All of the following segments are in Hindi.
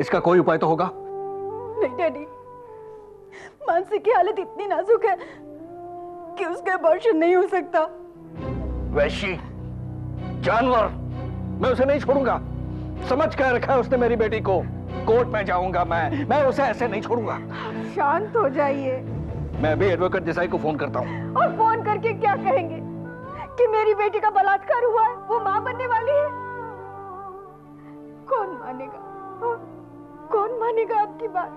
इसका कोई उपाय तो होगा? नहीं डैडी, मानसी की हालत इतनी नाजुक है कि उसका अबॉर्शन नहीं हो सकता। वैशी, जानवर, मैं उसे नहीं छोड़ूंगा। समझ कर रखा है उसने मेरी बेटी को। कोर्ट में जाऊंगा मैं उसे ऐसे नहीं छोड़ूंगा। शांत हो जाइए। मैं अभी एडवोकेट देसाई को फोन करता हूँ। और फोन करके क्या कहेंगे कि मेरी बेटी का बलात्कार हुआ है, वो मां बनने वाली है? कौन मानेगा? कौन मानेगा आपकी बात?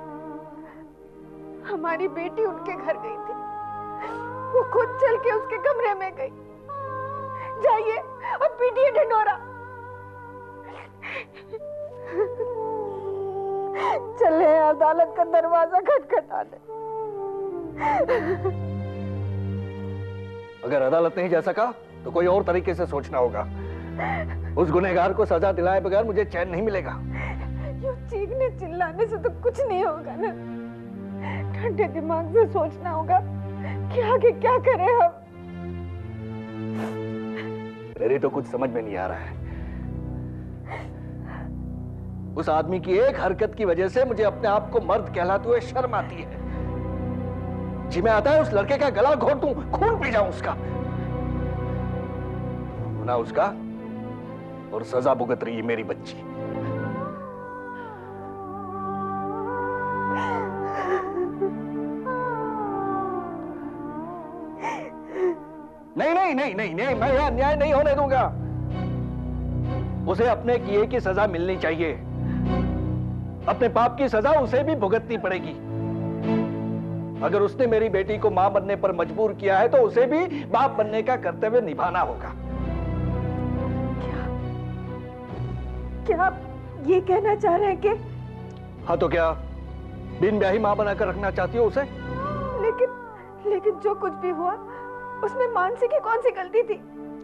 हमारी बेटी उनके घर गई थी, वो खुद चल के उसके कमरे में गई। जाइए और पीटिए ढिंढोरा। चले अदालत का दरवाजा खटखटाने। अगर अदालत नहीं जा सका तो कोई और तरीके से सोचना होगा। उस गुनहगार को सजा दिलाए बगैर मुझे चैन नहीं मिलेगा। यूं चीखने चिल्लाने से तो कुछ नहीं होगा ना। ठंडे दिमाग से सोचना होगा कि आगे क्या करें हम। मेरी तो कुछ समझ में नहीं आ रहा है। उस आदमी की एक हरकत की वजह से मुझे अपने आप को मर्द कहलाते हुए शर्म आती है। जी मैं आता है उस लड़के का गला घोट दूं, खून पी जाऊं उसका। ना उसका और सजा भुगत रही है मेरी बच्ची। नहीं नहीं नहीं नहीं नहीं, मैं यह अन्याय नहीं होने दूंगा। उसे अपने किए की सजा मिलनी चाहिए। अपने पाप की सजा उसे भी भुगतनी पड़ेगी। अगर उसने मेरी बेटी को मां बनने पर मजबूर किया है तो उसे भी बाप बनने का कर्तव्य निभाना होगा। क्या आप ये कहना चाह रहे हैं कि? हाँ तो क्या बिन ब्याही मां बनाकर रखना चाहती हो उसे? लेकिन जो कुछ भी हुआ उसमें मानसी की कौन सी गलती थी?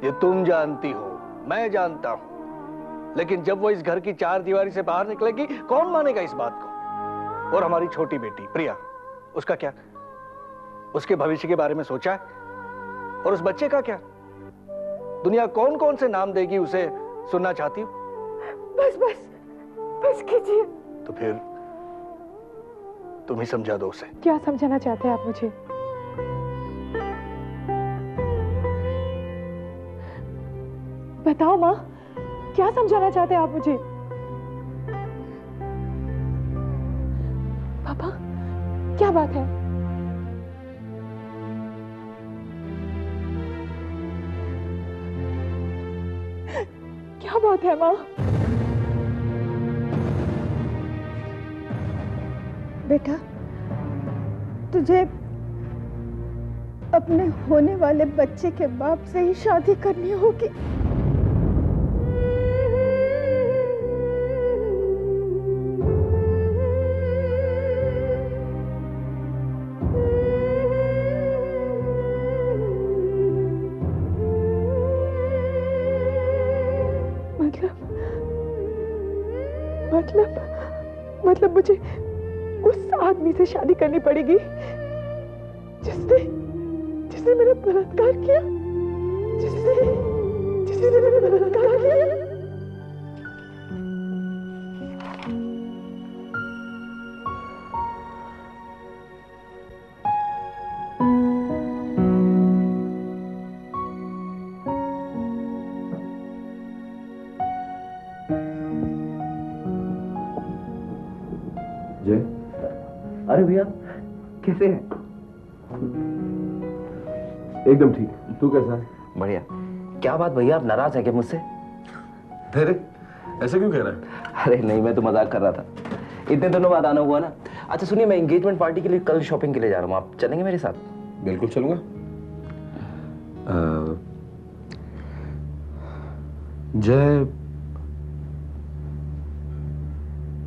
ये तुम जानती हो, मैं जानता हूं। लेकिन जब वो इस घर की चार दीवारी से बाहर निकलेगी कौन मानेगा इस बात को? और हमारी छोटी बेटी प्रिया, उसका क्या? उसके भविष्य के बारे में सोचा है? और उस बच्चे का क्या? दुनिया कौन कौन से नाम देगी उसे, सुनना चाहती हो? बस कीजिए। तो फिर तुम ही समझा दो उसे। क्या समझाना चाहते हैं आप मुझे? बताओ माँ, क्या समझाना चाहते हैं आप मुझे? पापा, क्या बात है? क्या बात है माँ? बेटा, तुझे अपने होने वाले बच्चे के बाप से ही शादी करनी होगी। मतलब मुझे उस आदमी से शादी करनी पड़ेगी जिसने मेरा बलात्कार किया, जिसने मेरा बलात्कार किया। अरे भैया कैसे हैं? एकदम ठीक। तू कैसा है? बढ़िया। क्या बात भैया, आप नाराज हैं क्या मुझसे? अरे ऐसे क्यों कह रहा है? अरे नहीं, मैं तो मजाक कर रहा था। इतने दिनों बाद आना हुआ ना। अच्छा सुनिए, मैं एंगेजमेंट पार्टी के लिए कल शॉपिंग के लिए जा रहा हूँ, आप चलेंगे मेरे साथ? बिल्कुल चलूंगा। जय,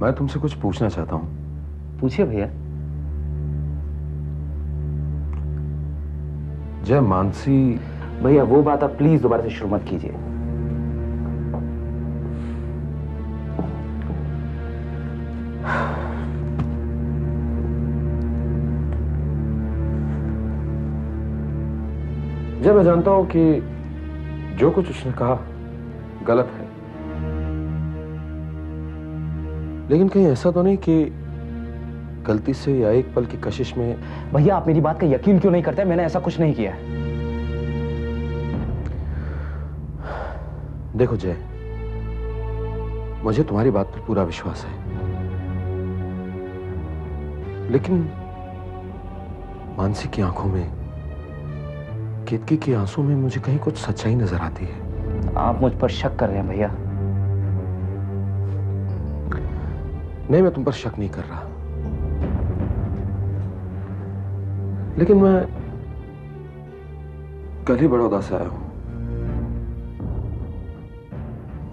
मैं तुमसे कुछ पूछना चाहता हूँ। पूछिए भैया। जय, मानसी। भैया वो बात आप प्लीज दोबारा से शुरू मत कीजिए। जय, मैं जानता हूं कि जो कुछ उसने कहा गलत है, लेकिन कहीं ऐसा तो नहीं कि गलती से या एक पल की कशिश में। भैया आप मेरी बात का यकीन क्यों नहीं करते? मैंने ऐसा कुछ नहीं किया है। देखो जय, मुझे तुम्हारी बात पर पूरा विश्वास है, लेकिन मानसी की आंखों में, केतकी की आंसू में मुझे कहीं कुछ सच्चाई नजर आती है। आप मुझ पर शक कर रहे हैं भैया? नहीं, मैं तुम पर शक नहीं कर रहा, लेकिन मैं कल ही बड़ौदा से आया हूं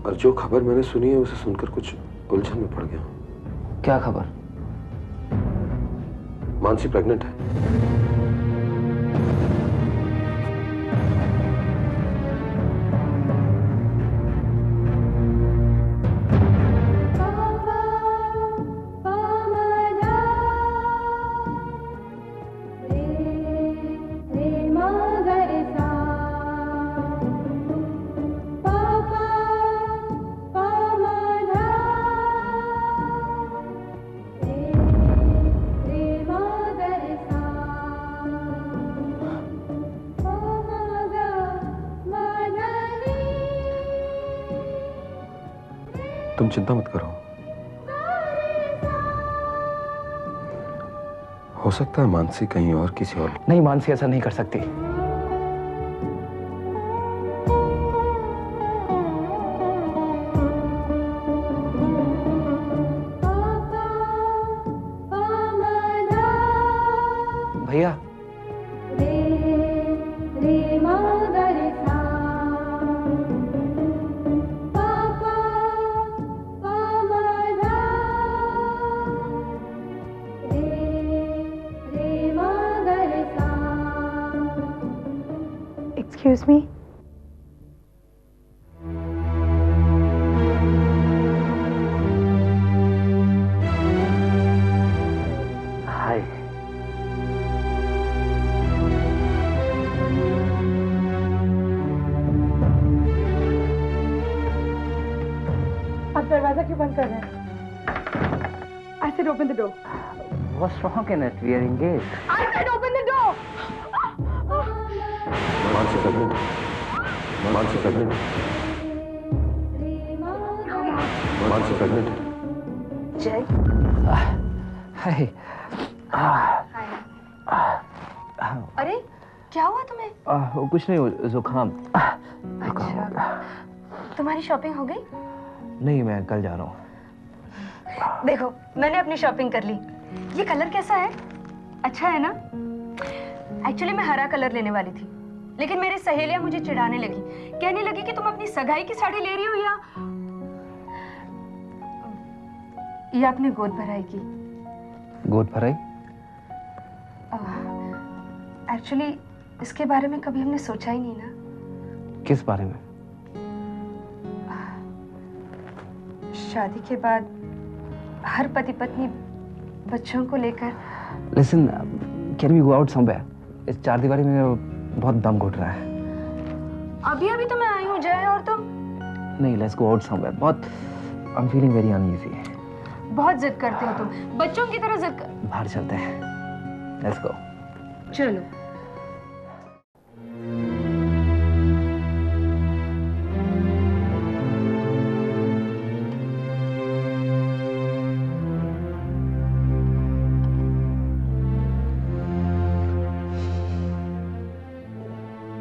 और जो खबर मैंने सुनी है उसे सुनकर कुछ उलझन में पड़ गया हूं। क्या खबर? मानसी प्रेग्नेंट है। तुम चिंता मत करो, हो सकता है मानसी कहीं और किसी और। नहीं, मानसी ऐसा नहीं कर सकती। भैया Excuse me? हाय। आप दरवाजा क्यों बंद कर रहे हैं? I said open the door. What's wrong in it? We are engaged. I said open the door. Mansi pregnant, Mansi pregnant, Mansi pregnant. जय। हाय। अरे क्या हुआ तुम्हें? कुछ नहीं, जुकाम। अच्छा, तुम्हारी शॉपिंग हो गई? नहीं, मैं कल जा रहा हूँ। देखो मैंने अपनी शॉपिंग कर ली। ये कलर कैसा है? अच्छा है ना? एक्चुअली मैं हरा कलर लेने वाली थी, लेकिन मेरी सहेलियां मुझे चिढ़ाने लगी, कहने लगी कि तुम अपनी सगाई की साड़ी ले रही हो या अपने गोद भराई की। गोद भराई? एक्चुअली इसके बारे में कभी हमने सोचा ही नहीं ना। किस बारे में? शादी के बाद हर पति पत्नी बच्चों को लेकर। Listen, can we go out somewhere? इस चार दीवारी में बहुत दम घुट रहा है। अभी अभी तो मैं आई हूँ जय, और तुम? नहीं, let's go out somewhere. बहुत I'm feeling very uneasy. बहुत जिद करते हो तुम, बच्चों की तरह जिद कर। बाहर चलते हैं। Let's go. चलो।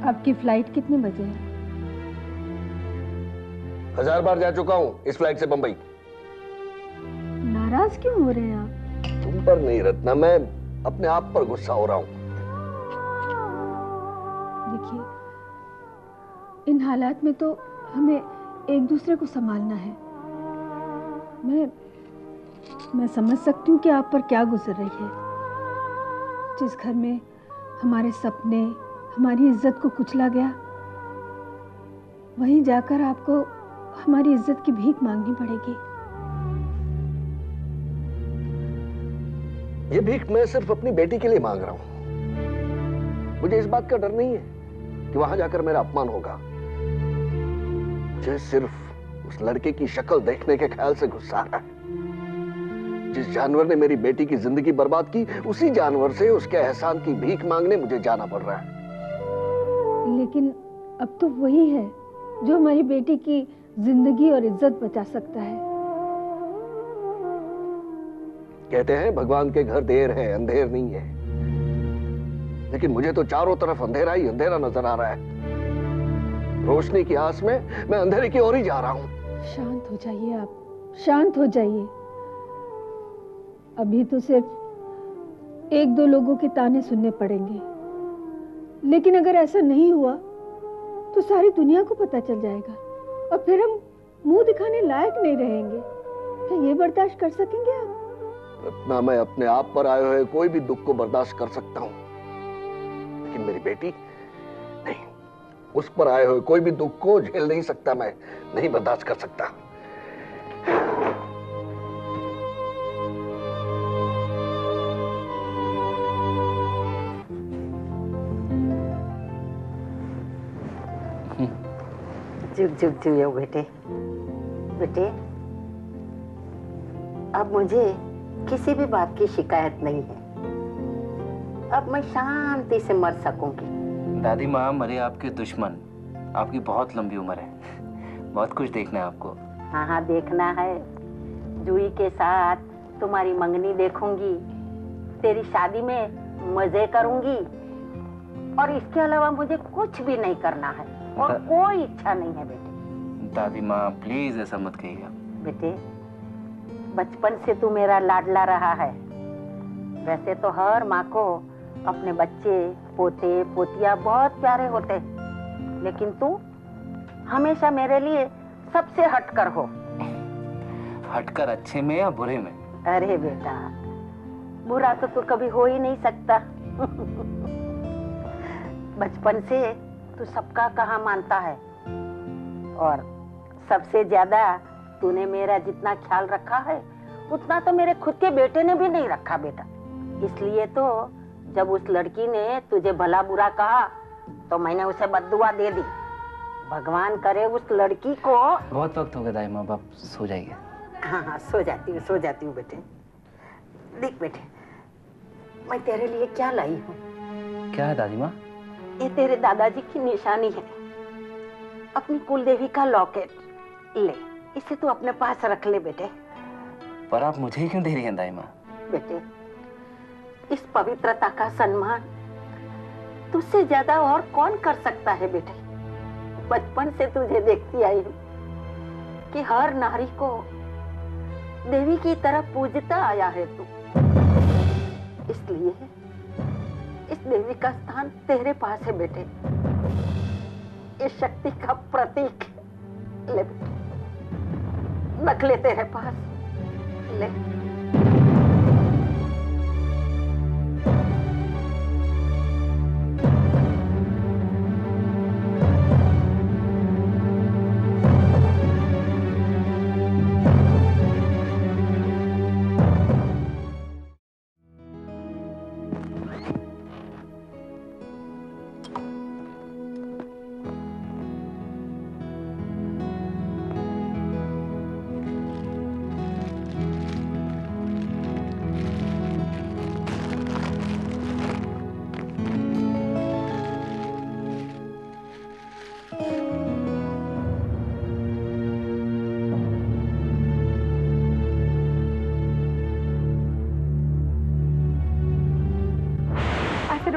आपकी फ्लाइट कितने बजे है? 1000 बार जा चुका हूं इस फ्लाइट से बंबई। नाराज क्यों हो रहे हैं आप? तुम पर नहीं रत्ना, मैं अपने आप पर गुस्सा हो रहा हूं। देखिए, इन हालात में तो हमें एक दूसरे को संभालना है। मैं समझ सकती हूँ कि आप पर क्या गुजर रही है। जिस घर में हमारे सपने, हमारी इज्जत को कुचला गया, वहीं जाकर आपको हमारी इज्जत की भीख मांगनी पड़ेगी। ये भीख मैं सिर्फ अपनी बेटी के लिए मांग रहा हूं। मुझे इस बात का डर नहीं है कि वहां जाकर मेरा अपमान होगा। मुझे सिर्फ उस लड़के की शक्ल देखने के ख्याल से गुस्सा आ रहा है। जिस जानवर ने मेरी बेटी की जिंदगी बर्बाद की, उसी जानवर से उसके एहसान की भीख मांगने मुझे जाना पड़ रहा है। लेकिन अब तो वही है जो हमारी बेटी की जिंदगी और इज्जत बचा सकता है। कहते हैं भगवान के घर देर है, अंधेर नहीं है, लेकिन मुझे तो चारों तरफ अंधेरा ही अंधेरा नजर आ रहा है। रोशनी की आस में मैं अंधेरे की ओर ही जा रहा हूं। शांत हो जाइए आप, शांत हो जाइए। अभी तो सिर्फ एक दो लोगों के ताने सुनने पड़ेंगे, लेकिन अगर ऐसा नहीं हुआ तो सारी दुनिया को पता चल जाएगा और फिर हम मुंह दिखाने लायक नहीं रहेंगे। क्या ये बर्दाश्त कर सकेंगे आप? रत्ना, मैं अपने आप पर आए हुए कोई भी दुख को बर्दाश्त कर सकता हूं, लेकिन मेरी बेटी नहीं, उस पर आए हुए कोई भी दुख को झेल नहीं सकता। मैं नहीं बर्दाश्त कर सकता। चुप चुप चुप बेटे, बेटे अब मुझे किसी भी बात की शिकायत नहीं है। अब मैं शांति से मर सकूंगी। दादी माँ, मरे आपके दुश्मन, आपकी बहुत लंबी उम्र है, बहुत कुछ देखना है आपको। हाँ हाँ देखना है। जूही के साथ तुम्हारी मंगनी देखूंगी, तेरी शादी में मजे करूंगी, और इसके अलावा मुझे कुछ भी नहीं करना है और कोई इच्छा नहीं है बेटे। दादी माँ प्लीज ऐसा मत कहिएगा। बेटे बचपन से तू मेरा लाडला रहा है। वैसे तो हर माँ को अपने बच्चे पोते पोतिया बहुत प्यारे होते, लेकिन तू हमेशा मेरे लिए सबसे हटकर हो। हटकर अच्छे में या बुरे में? अरे बेटा, बुरा तो तू कभी हो ही नहीं सकता। बचपन से तू सबका कहा मानता है, और सबसे ज्यादा तूने मेरा जितना ख्याल रखा है उतना तो मेरे खुद के बेटे ने भी नहीं रखा बेटा। इसलिए तो जब उस लड़की ने तुझे भला बुरा कहा तो मैंने उसे बद्दुआ दे दी। भगवान करे उस लड़की को। बहुत वक्त हो गया दादी माँ, आप सो जाइए। हाँ हाँ सो जाती हूँ बेटे। देख बेटे, मैं तेरे लिए क्या लाई हूँ। क्या है दादी माँ? ये तेरे दादाजी की निशानी है, अपनी कुलदेवी का लॉकेट। ले, इसे तू अपने पास रख ले बेटे। पर आप मुझे क्यों दे रही हैं दादी माँ? बेटे इस पवित्रता का सम्मान तुझसे ज्यादा और कौन कर सकता है बेटे। बचपन से तुझे देखती आई हूँ कि हर नारी को देवी की तरह पूजता आया है तू, इसलिए इस देवी का स्थान तेरे पास है बेटे। इस शक्ति का प्रतीक ले बेटे, रख ले तेरे पास, ले।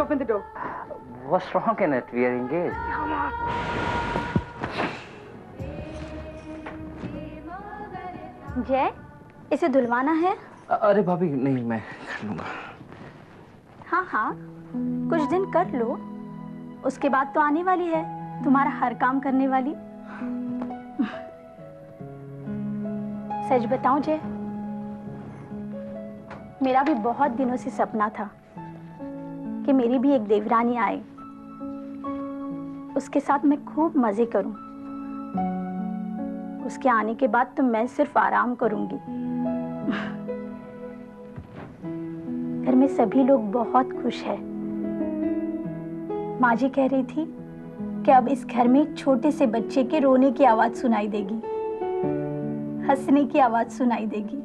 Open the door. What's wrong in it? We are engaged. Come on. जय, इसे धुलवाना है? अरे भाभी नहीं, मैं कर लूंगा। हाँ हाँ, कुछ दिन कर लो, उसके बाद तो आने वाली है तुम्हारा हर काम करने वाली। सच बताऊं जय, मेरा भी बहुत दिनों से सपना था कि मेरी भी एक देवरानी आए, उसके साथ मैं खूब मजे करूं। उसके आने के बाद तो मैं सिर्फ आराम करूंगी। घर में सभी लोग बहुत खुश हैं। माँ जी कह रही थी कि अब इस घर में एक छोटे से बच्चे के रोने की आवाज सुनाई देगी, हंसने की आवाज सुनाई देगी।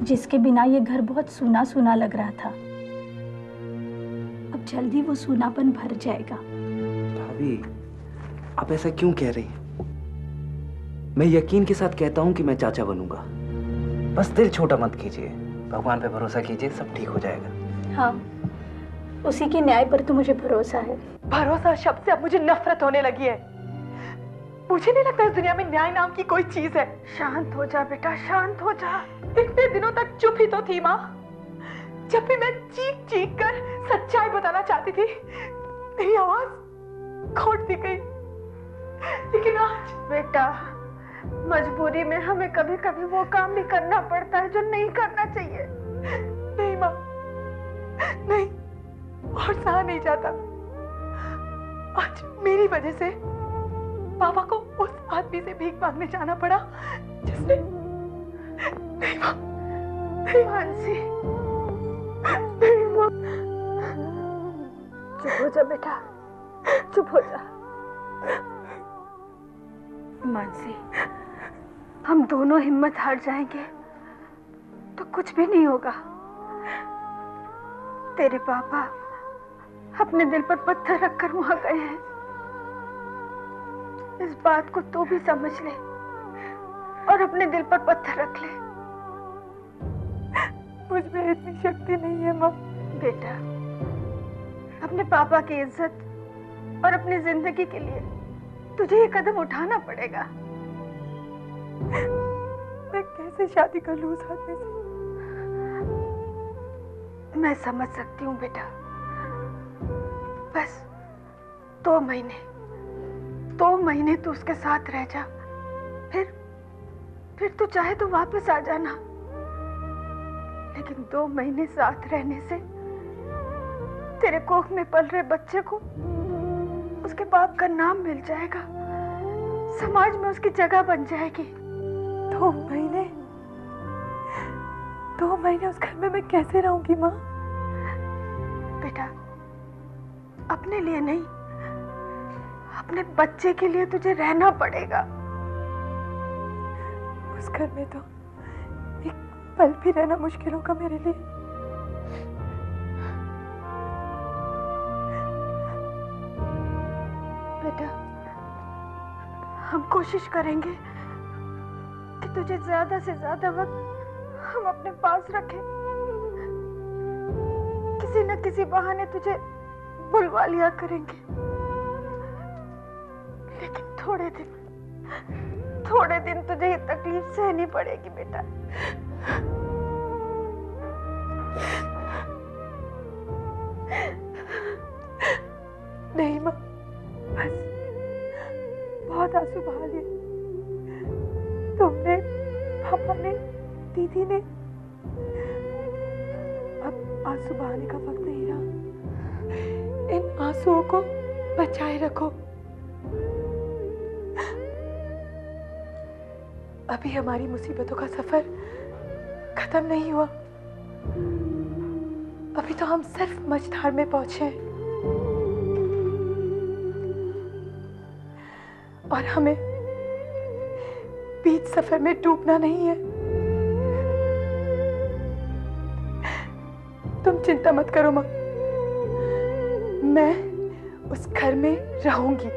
जिसके बिना ये घर बहुत सूना सूना लग रहा था। अब जल्दी वो सूनापन भर जाएगा। भाभी, आप ऐसा क्यों कह रही हैं? मैं यकीन के साथ कहता हूं कि मैं चाचा बनूंगा। बस दिल छोटा मत कीजिए, भगवान पे भरोसा कीजिए, सब ठीक हो जाएगा। हाँ, उसी के न्याय पर तो मुझे भरोसा है। भरोसा शब्द से अब मुझे नफरत होने लगी है। मुझे नहीं लगता इस दुनिया में न्याय नाम की कोई चीज है। शांत हो जा बेटा, शांत हो जा। इतने दिनों तक चुप ही तो थी माँ। जब भी मैं चीख चीख कर सच्चाई बताना चाहती थी, मेरी आवाज घोट दी गई। लेकिन आज बेटा, मजबूरी में हमें कभी कभी वो काम भी करना पड़ता है जो नहीं करना चाहिए। नहीं माँ, नहीं, और सहा नहीं जाता। आज मेरी वजह से पापा को उस आदमी से भीख मांगने जाना पड़ा जिसने... नहीं माँ, नहीं मानसी, नहीं माँ। चुप हो जा बेटा, चुप हो जा। मानसी, हम दोनों हिम्मत हार जाएंगे तो कुछ भी नहीं होगा। तेरे पापा अपने दिल पर पत्थर रखकर वहां गए हैं। इस बात को तू भी समझ ले और अपने दिल पर पत्थर रख ले। मुझ में इतनी शक्ति नहीं है माँ। बेटा, अपने पापा की इज्जत और अपनी जिंदगी के लिए तुझे ये कदम उठाना पड़ेगा। मैं कैसे शादी कर लूं उस आदमी से? मैं समझ सकती हूँ बेटा। बस 2 महीने तू उसके साथ रह जा, फिर तू चाहे तो वापस आ जाना। लेकिन 2 महीने साथ रहने से तेरे कोख में पल रहे बच्चे को उसके बाप का नाम मिल जाएगा, समाज में उसकी जगह बन जाएगी। 2 महीने उस घर में मैं कैसे रहूंगी माँ? बेटा, अपने लिए नहीं, अपने बच्चे के लिए तुझे रहना पड़ेगा। उस घर में तो एक पल भी रहना मुश्किल होगा मेरे लिए। बेटा, हम कोशिश करेंगे कि तुझे ज्यादा से ज्यादा वक्त हम अपने पास रखें। किसी न किसी बहाने तुझे बुलवा लिया करेंगे। लेकिन थोड़े दिन तुझे ये तकलीफ सहनी पड़ेगी बेटा। नहीं माँ, बस बहुत आंसू बहा लिए। तुमने, पापा ने, दीदी ने। अब आंसू बहाने का वक्त नहीं रहा। इन आंसुओं को बचाए रखो। अभी हमारी मुसीबतों का सफर खत्म नहीं हुआ। अभी तो हम सिर्फ मझधार में पहुंचे हैं और हमें बीच सफर में डूबना नहीं है। तुम चिंता मत करो माँ, मैं उस घर में रहूंगी।